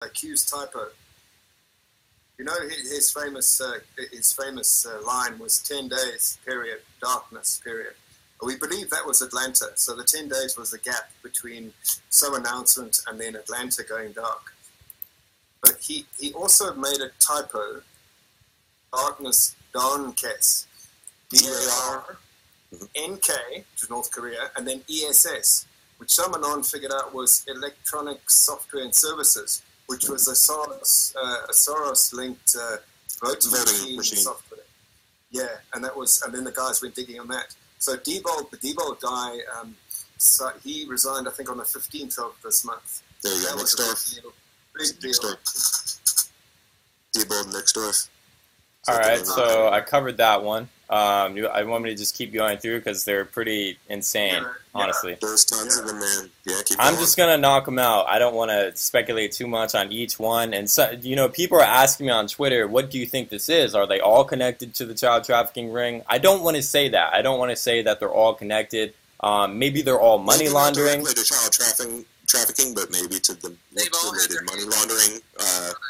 accused typo. You know, his famous line was 10 days, period, darkness, period. We believe that was Atlanta. So the 10 days was the gap between some announcement and then Atlanta going dark. But he also made a typo, darkness, Dankes, D-A-R-N-K, which is North Korea, and then ESS, which some anon figured out was Electronic Software and Services, which was a Soros-linked voting machine software. Yeah, and then the guys went digging on that. So the Diebold guy, so he resigned, I think, on the 15th of this month. There you go, next door. Big deal. Diebold next door. All right, so I covered that one. I want me to just keep going through because they're pretty insane, honestly. There's tons of them, man. Yeah, keep I'm going. just going to knock them out. I don't want to speculate too much on each one. And, so, you know, people are asking me on Twitter, what do you think this is? Are they all connected to the child trafficking ring? I don't want to say that. I don't want to say that they're all connected. Maybe they're all money laundering. Maybe to child trafficking, but maybe to the related money laundering.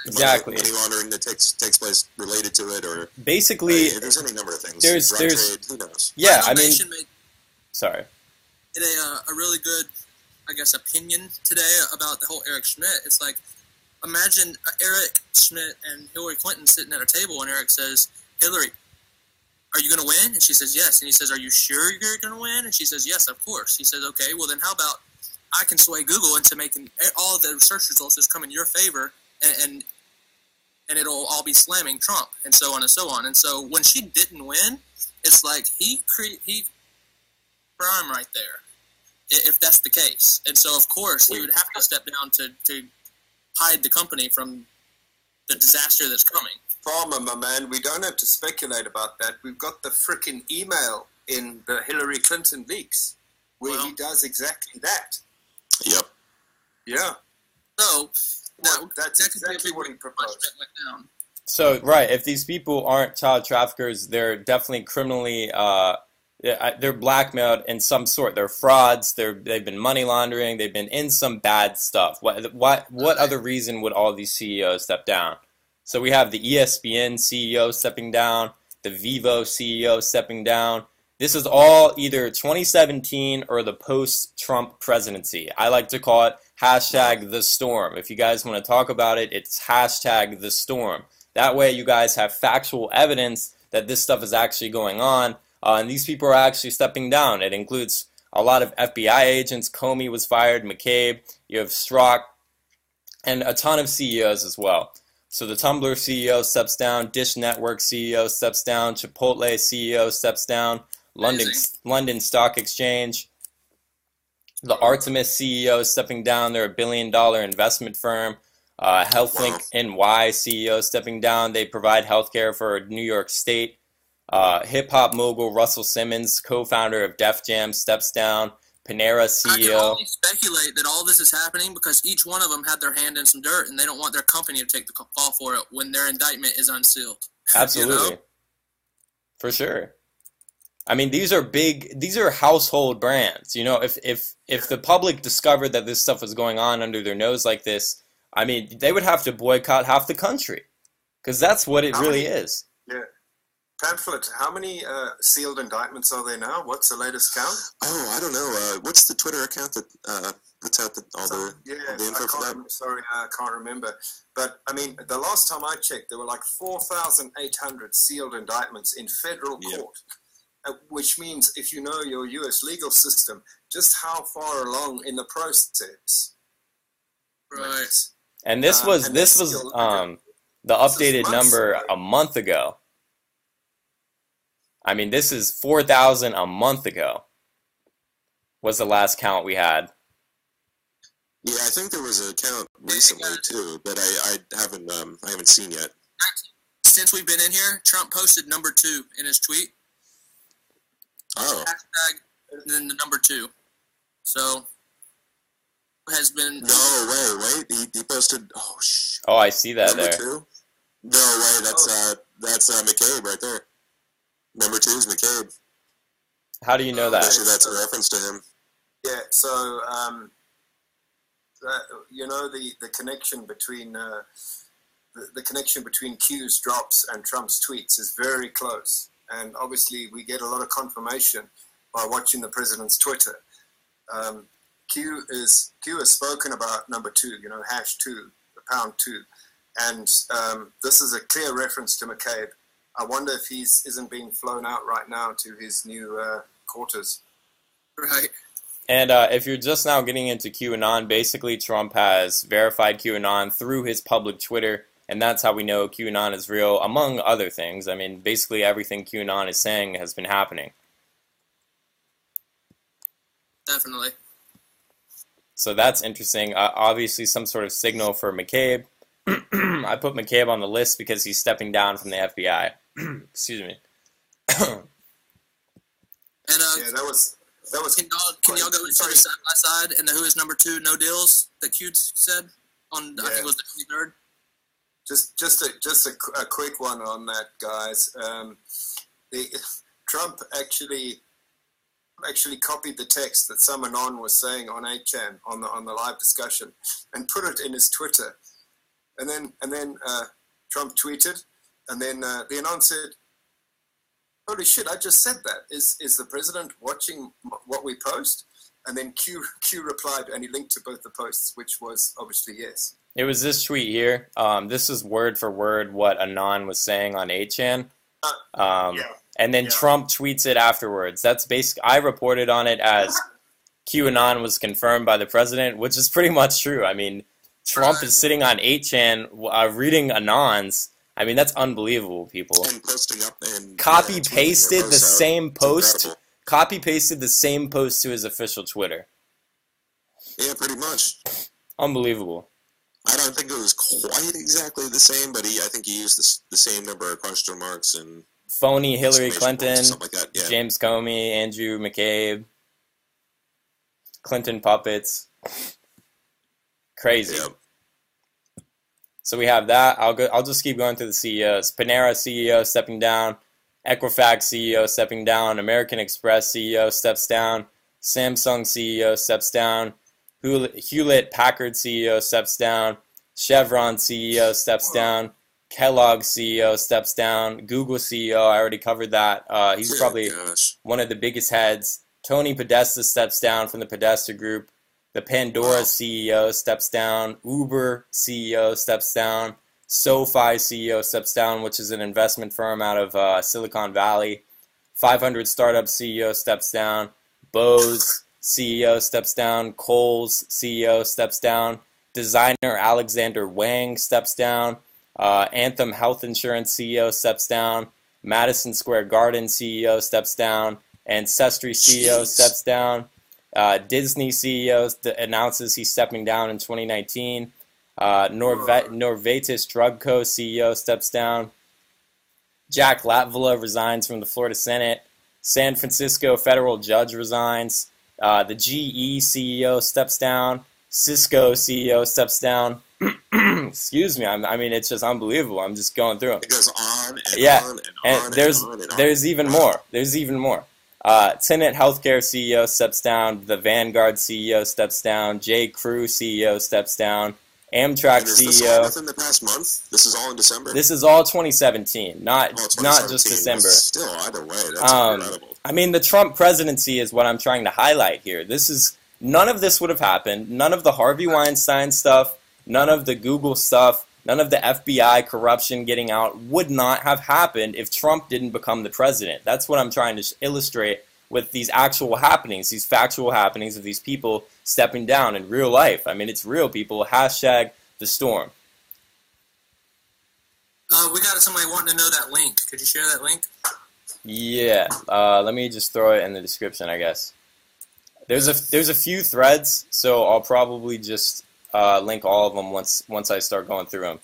Exactly. Money laundering that takes place related to it, or basically, there's any number of things. There's trade, who knows? Yeah, I mean, sorry. Did a really good, I guess, opinion today about the whole Eric Schmidt. It's like, imagine Eric Schmidt and Hillary Clinton sitting at a table, and Eric says, "Hillary, are you going to win?" And she says, "Yes." And he says, "Are you sure you're going to win?" And she says, "Yes, of course." He says, "Okay, well then how about I can sway Google into making all of the search results just come in your favor, and it'll all be slamming Trump," and so on and so on. And so when she didn't win, it's like he crime right there, if that's the case. And so of course he would have to step down to hide the company from the disaster that's coming. Farmer, my man, we don't have to speculate about that. We've got the frickin' email in the Hillary Clinton leaks where he does exactly that. Yep. Yeah. So that's exactly what he proposed. So, right, if these people aren't child traffickers, they're definitely criminally, they're blackmailed in some sort. They're frauds. They've been money laundering. They've been in some bad stuff. What other reason would all these CEOs step down? So we have the ESPN CEO stepping down, the Vivo CEO stepping down. This is all either 2017 or the post-Trump presidency. I like to call it #TheStorm. If you guys want to talk about it, it's #TheStorm. That way you guys have factual evidence that this stuff is actually going on, and these people are actually stepping down. It includes a lot of FBI agents. Comey was fired, McCabe, you have Strzok, and a ton of CEOs as well. So the Tumblr CEO steps down, Dish Network CEO steps down, Chipotle CEO steps down, London Stock Exchange, the Artemis CEO stepping down. They're a $1 billion investment firm. HealthLink NY CEO stepping down. They provide healthcare for New York State. Hip-hop mogul Russell Simmons, co-founder of Def Jam, steps down. Panera CEO. I can only speculate that all this is happening because each one of them had their hand in some dirt, and they don't want their company to take the fall for it when their indictment is unsealed. Absolutely. You know? For sure. I mean, these are household brands. You know, if the public discovered that this stuff was going on under their nose like this, I mean, they would have to boycott half the country, because that's what it really is. Yeah. Pamphlet, how many sealed indictments are there now? What's the latest count? Oh, I don't know. What's the Twitter account that puts out all the info for that? Sorry, I can't remember. But, I mean, the last time I checked, there were like 4,800 sealed indictments in federal court, which means, if you know your U.S. legal system, just how far along in the process. Right. And this was the updated number a month ago. I mean, this is 4,000 a month ago was the last count we had. Yeah, I think there was a count recently too, but I haven't seen yet. Since we've been in here, Trump posted number 2 in his tweet. Oh. Hashtag and then the number 2. So has been. No, wait. He posted. Oh, I see that number there. 2? No way. That's McCabe right there. Number 2 is McCabe. How do you know that? Actually, that's a reference to him. Yeah, so you know, the connection between the connection between Q's drops and Trump's tweets is very close, and obviously we get a lot of confirmation by watching the president's Twitter. Q has spoken about number 2, you know, #2, the #2, and this is a clear reference to McCabe. I wonder if isn't being flown out right now to his new quarters. Right. And if you're just now getting into QAnon, basically Trump has verified QAnon through his public Twitter, and that's how we know QAnon is real, among other things. I mean, basically everything QAnon is saying has been happening. Definitely. So that's interesting. Obviously some sort of signal for McCabe. I put McCabe on the list because he's stepping down from the FBI. Excuse me. And Yeah, that was. Can y'all go into the side by side and who is number 2? No deals that Q said on I think it was the 23rd. Just a quick one on that, guys. Trump actually copied the text that some anon was saying on 8chan on the live discussion and put it in his Twitter, and then Trump tweeted, and then the anon said, "Holy shit! I just said that. Is the president watching what we post?" And then Q replied, and he linked to both the posts, which was obviously yes. It was this tweet here. This is word for word what Anon was saying on 8chan. And then Trump tweets it afterwards. That's basic. I reported on it as QAnon was confirmed by the president, which is pretty much true. I mean, Trump is sitting on 8chan reading Anons. I mean, that's unbelievable, people. And posting up and Copy-pasted the same post. Copy-pasted the same post to his official Twitter. Yeah, pretty much. Unbelievable. I don't think it was quite exactly the same, but I think he used the same number of question marks and phony Hillary Clinton, like that. Yeah. James Comey, Andrew McCabe, Clinton puppets. Crazy. Yep. So we have that. I'll just keep going through the CEOs. Panera CEO stepping down. Equifax CEO stepping down. American Express CEO steps down. Samsung CEO steps down. Hewlett Packard CEO steps down. Chevron CEO steps down. Kellogg CEO steps down. Google CEO, I already covered that. He's probably one of the biggest heads. Tony Podesta steps down from the Podesta Group. The Pandora CEO steps down. Uber CEO steps down. SoFi CEO steps down, which is an investment firm out of Silicon Valley. 500 Startup CEO steps down. Bose CEO steps down. Kohl's CEO steps down. Designer Alexander Wang steps down. Anthem Health Insurance CEO steps down. Madison Square Garden CEO steps down. Ancestry CEO steps down. Disney CEO announces he's stepping down in 2019. Norvetis Drug Co. CEO steps down. Jack Latvala resigns from the Florida Senate. San Francisco federal judge resigns. The GE CEO steps down. Cisco CEO steps down. Excuse me. I mean, it's just unbelievable. I'm just going through them. It goes on and on and and on there's and on and on. there's even more. There's even more. Tenet Healthcare CEO steps down. The Vanguard CEO steps down. J. Crew CEO steps down. Amtrak Is this CEO. all within the past month? This is all in December? This is all 2017, not 2017. just December. But still, either way, that's incredible. I mean, the Trump presidency is what I'm trying to highlight here. None of this would have happened. None of the Harvey Weinstein stuff, none of the Google stuff, none of the FBI corruption getting out would not have happened if Trump didn't become the president. That's what I'm trying to illustrate with these actual happenings, these factual happenings of these people stepping down in real life. I mean, it's real, people. Hashtag the storm. We got somebody wanting to know that link. Could you share that link? Yeah. Let me just throw it in the description, I guess. There's a few threads, so I'll probably just link all of them once I start going through them.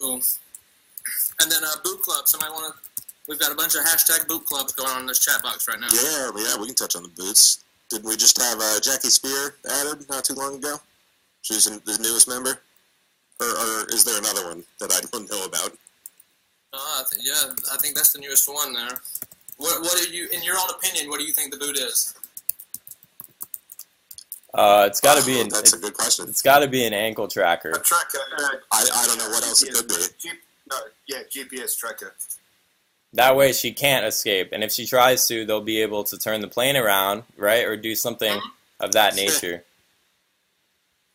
Cool. And then boot club. Somebody want to? We've got a bunch of hashtag boot clubs going on in this chat box right now. Yeah, we can touch on the boots. Didn't we just have Jackie Spear added not too long ago? She's the newest member? Or is there another one that I don't know about? I think that's the newest one there. What are you, in your own opinion, what do you think the boot is? It's got to be an. That's a good question. It's got to be an ankle tracker. A tracker. I don't know what else it could be. GPS tracker. That way she can't escape, and if she tries to, they'll be able to turn the plane around, right, or do something of that nature.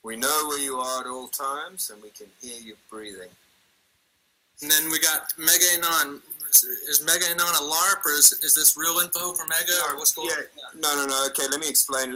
We know where you are at all times, and we can hear you breathing. And then we got Mega Anon. Is Mega Anon a LARP, or is this real info for Mega, or what's going on? No. Okay, let me explain.